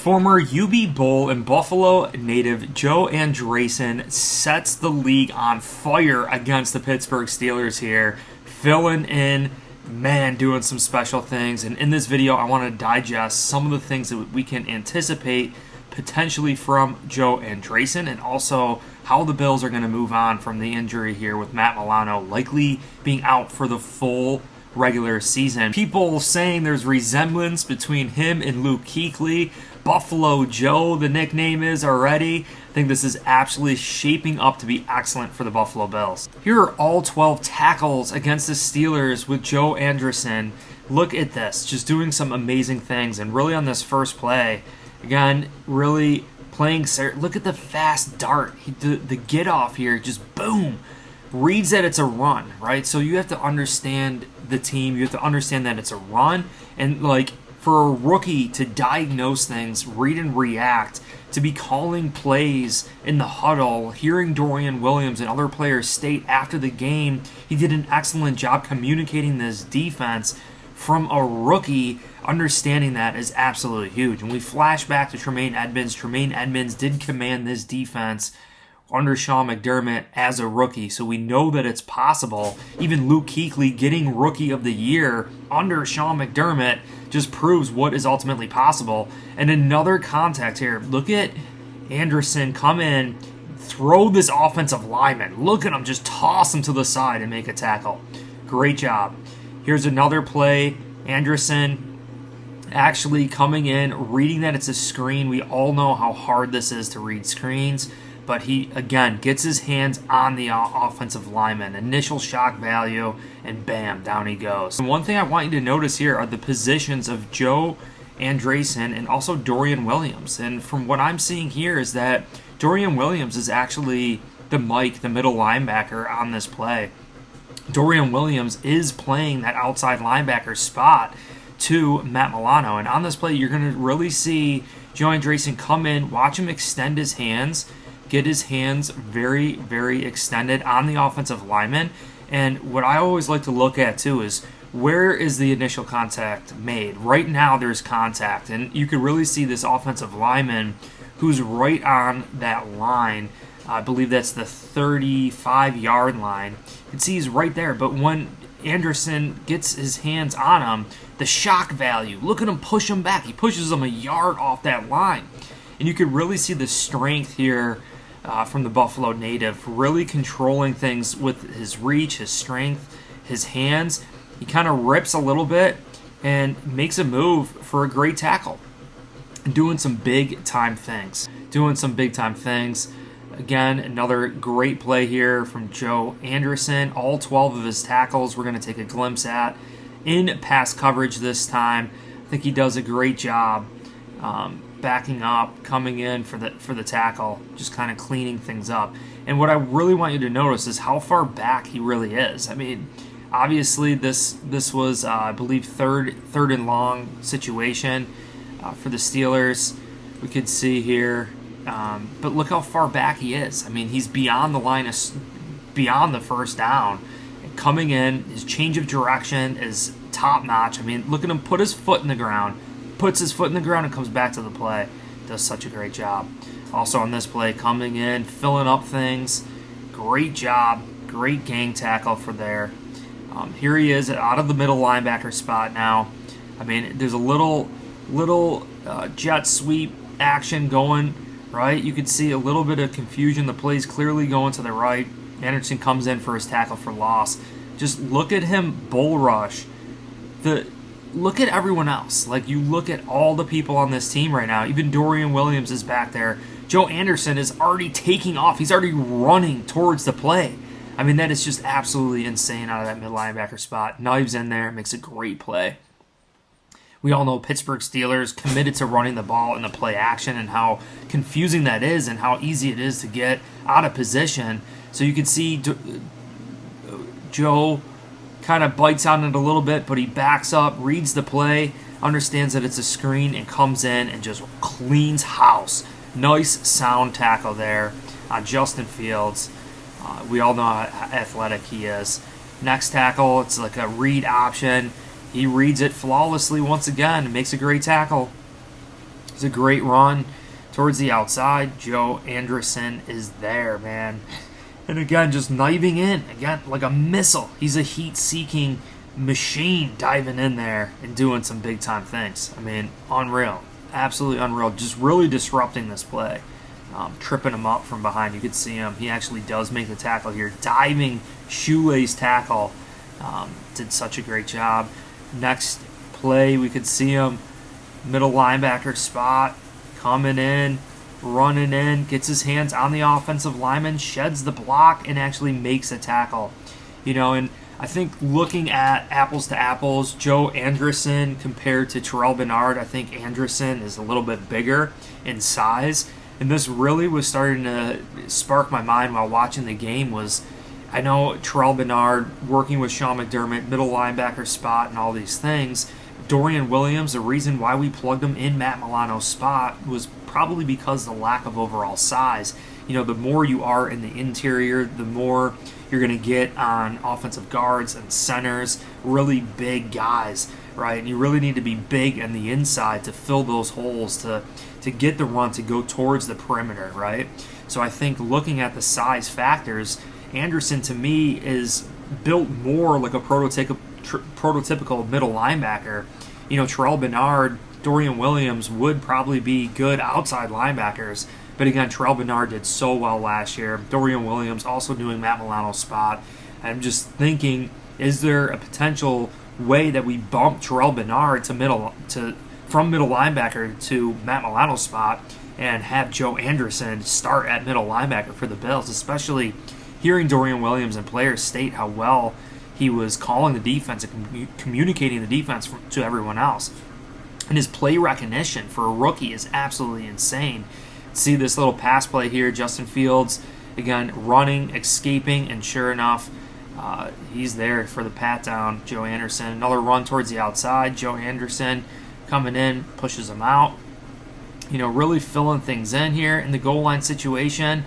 Former UB Bull and Buffalo native Joe Andreessen sets the league on fire against the Pittsburgh Steelers here, filling in, man, doing some special things. And in this video, I want to digest some of the things that we can anticipate potentially from Joe Andreessen, and also how the Bills are going to move on from the injury here with Matt Milano likely being out for the full regular season. People saying there's resemblance between him and Luke Kuechly. Buffalo Joe, the nickname is already. I think this is absolutely shaping up to be excellent for the Buffalo Bills. Here are all 12 tackles against the Steelers with Joe Andreessen. Look at this, just doing some amazing things. And really on this first play, again, really playing. Look at the fast dart. The get off here, just boom. Reads that it's a run, right? So you have to understand the team. You have to understand that it's a run. And like, for a rookie to diagnose things, read and react, to be calling plays in the huddle, hearing Dorian Williams and other players state after the game, he did an excellent job communicating this defense. From a rookie, understanding that is absolutely huge. And we flash back to Tremaine Edmunds. Tremaine Edmunds did command this defense under Sean McDermott as a rookie, so we know that it's possible. Even Luke Kuechly getting Rookie of the Year under Sean McDermott just proves what is ultimately possible. And another contact here. Look at Andreessen come in, throw this offensive lineman. Look at him just toss him to the side and make a tackle. Great job. Here's another play. Andreessen actually coming in, reading that it's a screen. We all know how hard this is to read screens. But he, again, gets his hands on the offensive lineman. Initial shock value, and bam, down he goes. And one thing I want you to notice here are the positions of Joe Andreessen and also Dorian Williams. And from what I'm seeing here is that Dorian Williams is actually the middle linebacker on this play. Dorian Williams is playing that outside linebacker spot to Matt Milano. And on this play, you're going to really see Joe Andreessen come in, watch him extend his hands, get his hands very, very extended on the offensive lineman. And what I always like to look at too is, where is the initial contact made? Right now there's contact, and you can really see this offensive lineman who's right on that line. I believe that's the 35-yard line. You can see he's right there, but when Andreessen gets his hands on him, the shock value, look at him push him back. He pushes him a yard off that line. And you can really see the strength here from the Buffalo native, really controlling things with his reach, his strength, his hands. He kind of rips a little bit and makes a move for a great tackle. Doing some big-time things. Again, another great play here from Joe Andreessen. All 12 of his tackles we're going to take a glimpse at in pass coverage this time. I think he does a great job backing up, coming in for the tackle, just kind of cleaning things up. And what I really want you to notice is how far back he really is. I mean, obviously this was, I believe, third and long situation for the Steelers. We could see here, but look how far back he is. I mean, he's beyond the line, beyond the first down. And coming in, his change of direction is top notch. I mean, look at him put his foot in the ground. Puts his foot in the ground and comes back to the play. Does such a great job. Also on this play, coming in, filling up things. Great job. Great gang tackle for there. Here he is out of the middle linebacker spot now. I mean, there's a little jet sweep action going, right? You can see a little bit of confusion. The play's clearly going to the right. Anderson comes in for his tackle for loss. Just look at him bull rush. Look at everyone else. Like, you look at all the people on this team right now. Even Dorian Williams is back there. Joe Andreessen is already taking off. He's already running towards the play. I mean, that is just absolutely insane out of that mid linebacker spot. Knives in there, makes a great play. We all know Pittsburgh Steelers committed to running the ball in the play action and how confusing that is and how easy it is to get out of position. So you can see Joe kind of bites on it a little bit, but he backs up, reads the play, understands that it's a screen, and comes in and just cleans house. Nice sound tackle there on Justin Fields. We all know how athletic he is. Next tackle, it's like a read option. He reads it flawlessly once again and makes a great tackle. It's a great run towards the outside. Joe Andreessen is there, man. And again, just knifing in. Again, like a missile. He's a heat-seeking machine diving in there and doing some big-time things. I mean, unreal. Absolutely unreal. Just really disrupting this play. Tripping him up from behind. You could see him. He actually does make the tackle here. Diving shoelace tackle. Did such a great job. Next play, we could see him. Middle linebacker spot. Coming in. Running in. Gets his hands on the offensive lineman. Sheds the block and actually makes a tackle. You know, and I think looking at apples to apples, Joe Andreessen compared to Terrell Bernard, I think Andreessen is a little bit bigger in size. And this really was starting to spark my mind while watching the game. Was I know Terrell Bernard working with Sean McDermott, middle linebacker spot and all these things. Dorian Williams, the reason why we plugged him in Matt Milano's spot was probably because of the lack of overall size. You know, the more you are in the interior, the more you're going to get on offensive guards and centers, really big guys, right? And you really need to be big on the inside to fill those holes, to get the run to go towards the perimeter, right? So I think looking at the size factors, Andreessen to me is built more like a prototypical middle linebacker. You know, Terrell Bernard, Dorian Williams would probably be good outside linebackers. But again, Terrell Bernard did so well last year. Dorian Williams also doing Matt Milano's spot. I'm just thinking, is there a potential way that we bump Terrell Bernard from middle linebacker to Matt Milano's spot and have Joe Andreessen start at middle linebacker for the Bills, especially hearing Dorian Williams and players state how well he was calling the defense and communicating the defense to everyone else. And his play recognition for a rookie is absolutely insane. See this little pass play here, Justin Fields, again, running, escaping, and sure enough, he's there for the pat down, Joe Andreessen. Another run towards the outside, Joe Andreessen coming in, pushes him out. You know, really filling things in here in the goal line situation.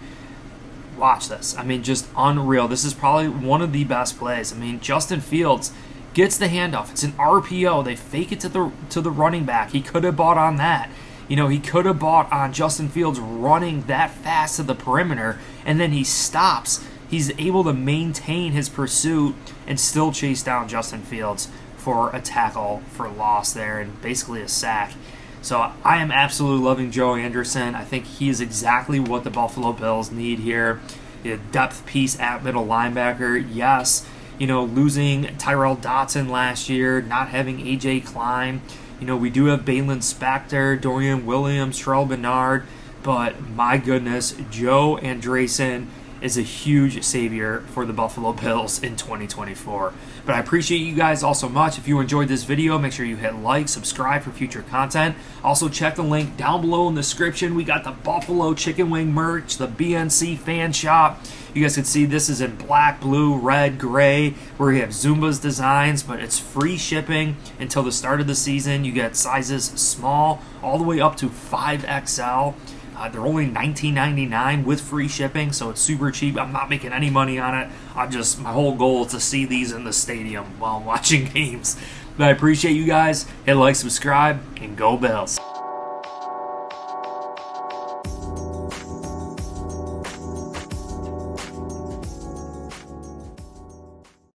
Watch this. I mean, just unreal. This is probably one of the best plays. I mean, Justin Fields gets the handoff. It's an RPO. They fake it to the running back. He could have bought on that. You know, he could have bought on Justin Fields running that fast to the perimeter, and then he stops. He's able to maintain his pursuit and still chase down Justin Fields for a tackle for loss there and basically a sack. So I am absolutely loving Joe Andreessen. I think he is exactly what the Buffalo Bills need here. A depth piece at middle linebacker. Yes, you know, losing Tyrell Dotson last year, not having A.J. Klein. You know, we do have Balin Spector, Dorian Williams, Terrell Bernard, but my goodness, Joe Andreessen is a huge savior for the Buffalo Bills in 2024. But I appreciate you guys all so much. If you enjoyed this video, make sure you hit like, subscribe for future content. Also, check the link down below in the description. We got the Buffalo Chicken Wing merch, the BNC fan shop. You guys can see this is in black, blue, red, gray, where we have Zumba's designs, but it's free shipping until the start of the season. You get sizes small all the way up to 5XL. They're only $19.99 with free shipping, so it's super cheap. I'm not making any money on it. My whole goal is to see these in the stadium while I'm watching games. But I appreciate you guys. Hit like, subscribe, and go Bills.